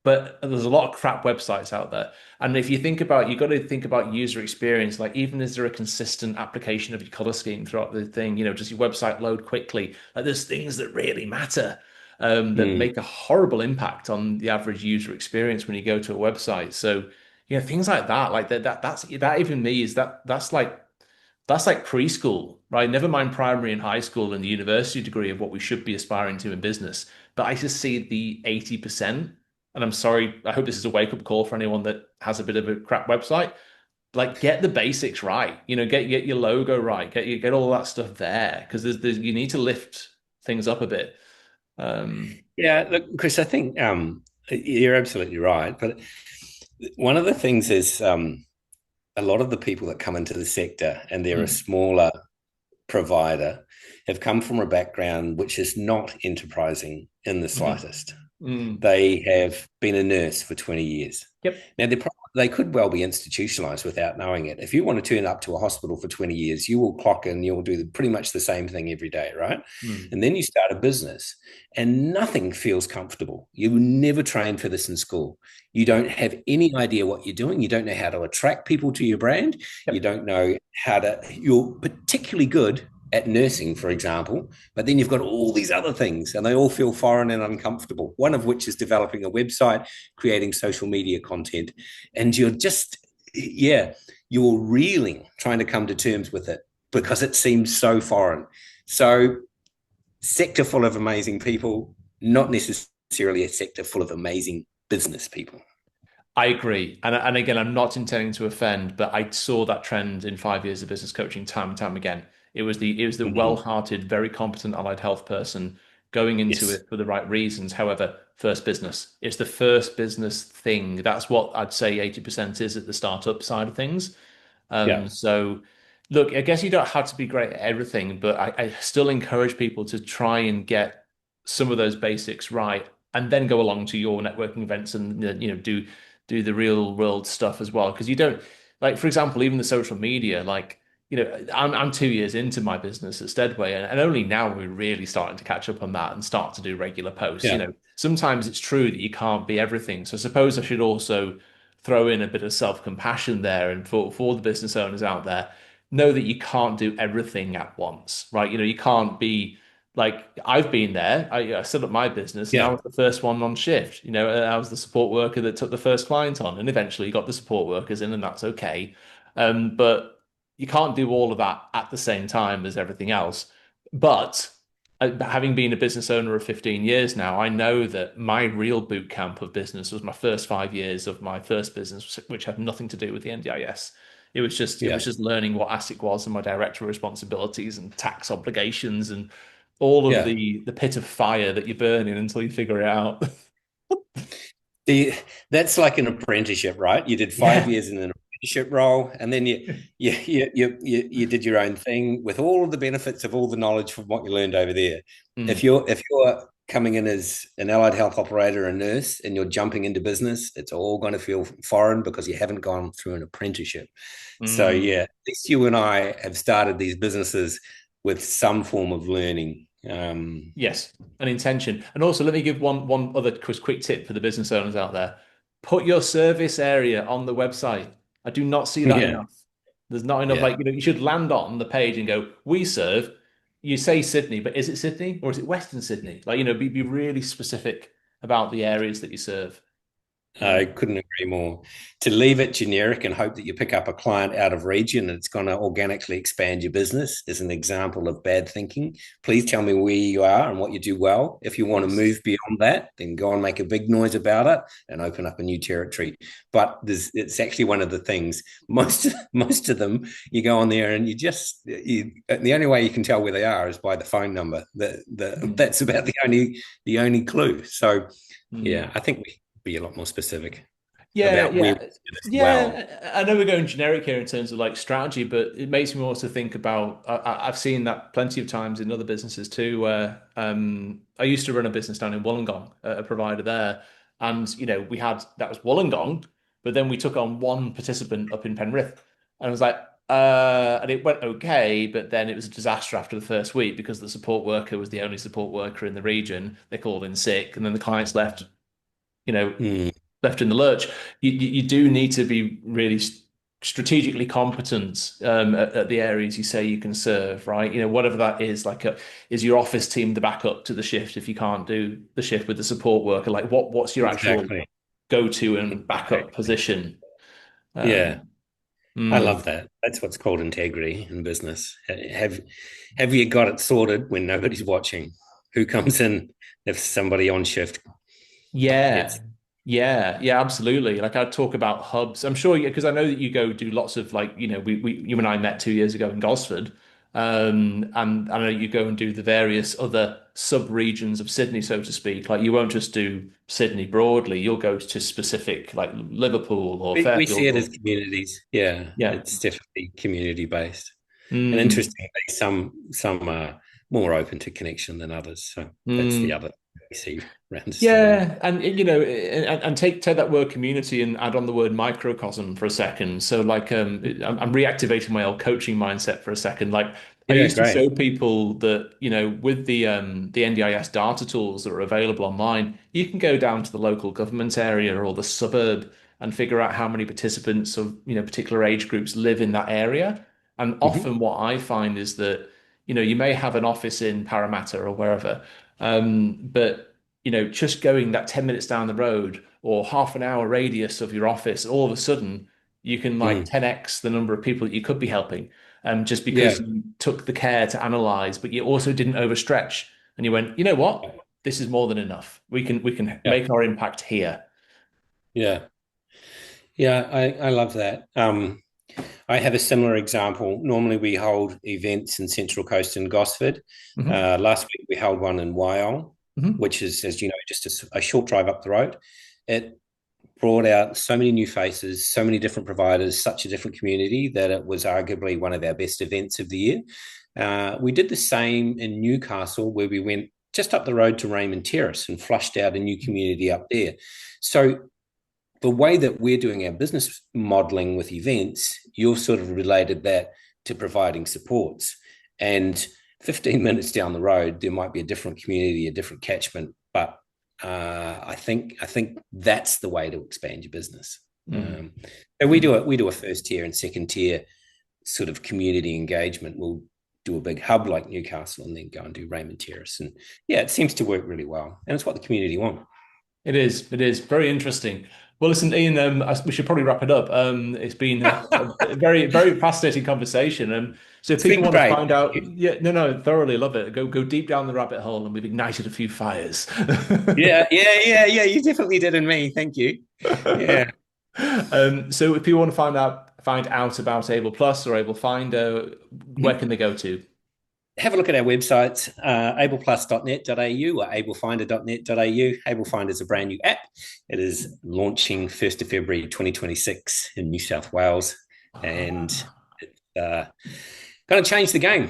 But there's a lot of crap websites out there. And if you think about, you've got to think about user experience. Like, even is there a consistent application of your color scheme throughout the thing? Does your website load quickly? Like, there's things that really matter that make a horrible impact on the average user experience when you go to a website. So, things like that, like that even me is that's like preschool, right? Never mind primary and high school and the university degree of what we should be aspiring to in business. But I just see the 80%. And I'm sorry, I hope this is a wake-up call for anyone that has a bit of a crap website. Like, get the basics right. Get your logo right. Get all that stuff there because there's you need to lift things up a bit. Yeah, look, Chris, I think you're absolutely right. But one of the things is a lot of the people that come into the sector and they're a smaller provider have come from a background which is not enterprising in the slightest. They have been a nurse for 20 years. Yep. Now, they could well be institutionalized without knowing it. If you want to turn up to a hospital for 20 years, you will clock in, you'll do pretty much the same thing every day, right? And then you start a business and nothing feels comfortable. You never trained for this in school. You don't have any idea what you're doing. You don't know how to attract people to your brand. Yep. You don't know you're particularly good at nursing, for example, but then you've got all these other things and they all feel foreign and uncomfortable, one of which is developing a website, creating social media content, and you're reeling trying to come to terms with it because it seems so foreign. So sector full of amazing people, not necessarily a sector full of amazing business people. I agree. And again, I'm not intending to offend, but I saw that trend in 5 years of business coaching time and time again. It was the well-hearted, very competent allied health person going into it for the right reasons. However, first business. It's the first business thing. That's what I'd say 80% is at the startup side of things. So look, I guess you don't have to be great at everything, but I still encourage people to try and get some of those basics right and then go along to your networking events and do the real world stuff as well. Because you don't, like, for example, even the social media, like, I'm 2 years into my business at Steadway, and only now we're really starting to catch up on that and start to do regular posts. Sometimes it's true that you can't be everything. So I suppose I should also throw in a bit of self-compassion there, and for the business owners out there, know that you can't do everything at once, right? You can't be like, I've been there. I set up my business, and I was the first one on shift. I was the support worker that took the first client on, and eventually got the support workers in, and that's okay. But you can't do all of that at the same time as everything else. But having been a business owner of 15 years now, I know that my real boot camp of business was my first 5 years of my first business, which had nothing to do with the NDIS. It was just learning what ASIC was and my director responsibilities and tax obligations and all of the pit of fire that you're burning until you figure it out. That's like an apprenticeship, right? You did 5 years in an apprenticeship role, and then you did your own thing with all of the benefits of all the knowledge from what you learned over there. If you're coming in as an allied health operator, a nurse, and you're jumping into business, it's all going to feel foreign because you haven't gone through an apprenticeship. So at least you and I have started these businesses with some form of learning. Yes, an intention. And also, let me give one other quick tip for the business owners out there. Put your service area on the website. I do not see that enough. There's not enough, you should land on the page and go, we serve, you say Sydney, but is it Sydney or is it Western Sydney? Like, be really specific about the areas that you serve. I couldn't agree more. To leave it generic and hope that you pick up a client out of region and it's going to organically expand your business is an example of bad thinking. Please tell me where you are and what you do well. If you want to Yes. move beyond that, then go and make a big noise about it and open up a new territory. But it's actually one of the things. Most of them, you go on there and the only way you can tell where they are is by the phone number. Mm. That's about the only clue. So Mm. yeah, I think we be a lot more specific Yeah, about where we yeah, do this well. yeah. I know we're going generic here in terms of like strategy, but it makes me also think about. I've seen that plenty of times in other businesses too. Where I used to run a business down in Wollongong, a provider there, and we had that was Wollongong, but then we took on one participant up in Penrith, and I was like, and it went okay, but then it was a disaster after the first week because the support worker was the only support worker in the region. They called in sick, and then the clients left. You know, Mm, left in the lurch. You do need to be really strategically competent at the areas you say you can serve, right? Whatever that is, is your office team the backup to the shift if you can't do the shift with the support worker? Like what's your actual exactly. go-to and backup Exactly. position? Yeah, Um, I mm. love that. That's what's called integrity in business. Have you got it sorted when nobody's watching? Who comes in if somebody on shift Yeah. gets? Yeah, absolutely. Like I'd talk about hubs. I'm sure because I know that you go do lots of like, you and I met 2 years ago in Gosford. And I know you go and do the various other sub-regions of Sydney, so to speak. Like you won't just do Sydney broadly, you'll go to specific like Liverpool or We see Fairfield it as or communities. Yeah, yeah. it's definitely community based. And Mm. interestingly, some are more open to connection than others. So that's the Mm. other we see around Australia. Yeah, and and take that word community and add on the word microcosm for a second. So, like, I'm reactivating my old coaching mindset for a second. Like, I Yeah, used to great. show people that with the NDIS data tools that are available online, you can go down to the local government area or the suburb and figure out how many participants of particular age groups live in that area. And Mhm. often, what I find is that you may have an office in Parramatta or wherever, but just going that 10 minutes down the road or half an hour radius of your office, all of a sudden you can like Mm. 10x the number of people that you could be helping. Just because Yeah. you took the care to analyze, but you also didn't overstretch. And you went, you know what? This is more than enough. We can Yeah. make our impact here. Yeah. Yeah. I love that. I have a similar example. Normally, we hold events in Central Coast in Gosford. Hmm. Last week, we held one in Wyong, Hmm. which is, as you know, just a short drive up the road. It brought out so many new faces, so many different providers, such a different community that it was arguably one of our best events of the year. We did the same in Newcastle, where we went just up the road to Raymond Terrace and flushed out a new community up there. So the way that we're doing our business modeling with events, you've sort of related that to providing supports. And 15 minutes down the road, there might be a different community, a different catchment, but I think that's the way to expand your business. Mm. And we do Mm. it. We do a first tier and second tier sort of community engagement. We'll do a big hub like Newcastle and then go and do Raymond Terrace. And yeah, it seems to work really well, and it's what the community want. It is. It is very interesting. Well, listen, Ian, we should probably wrap it up. It's been a very, very fascinating conversation. So if It's people been want to great. find out, yeah, no, thoroughly love it. Go deep down the rabbit hole, and we've ignited a few fires. Yeah. You definitely did in me. Thank you. Yeah. So if people want to find out about Able Plus or Able Finder, where can they go to? Have a look at our website, ableplus.net.au or ablefinder.net.au. Ablefinder is a brand new app. It is launching 1st of February 2026 in New South Wales. And Ah, it's going to change the game.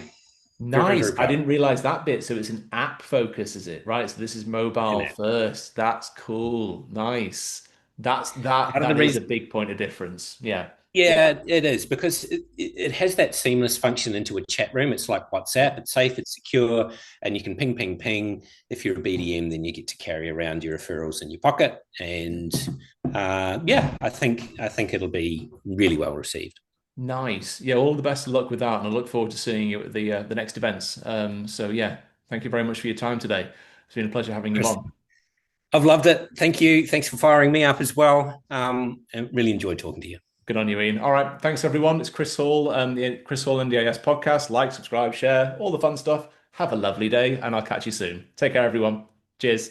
Very, nice. very I proud. didn't realize that bit. So it's an app focus, is it? Right. So this is mobile first. That's cool. Nice. That's that Part of the that is a reason, big point of difference. Yeah. yeah, it is because it has that seamless function into a chat room. It's like WhatsApp. It's safe, it's secure, and you can ping, ping, ping. If you're a BDM, then you get to carry around your referrals in your pocket. And yeah, I think it'll be really well received. Nice. Yeah, all the best of luck with that, and I look forward to seeing you at the next events. So yeah, thank you very much for your time today. It's been a pleasure having you Chris, on. I've loved it. Thank you. Thanks for firing me up as well. And really enjoyed talking to you. Good on you, Ian. All right. Thanks, everyone. It's Chris Hall, the Chris Hall NDIS podcast. Like, subscribe, share, all the fun stuff. Have a lovely day, and I'll catch you soon. Take care, everyone. Cheers.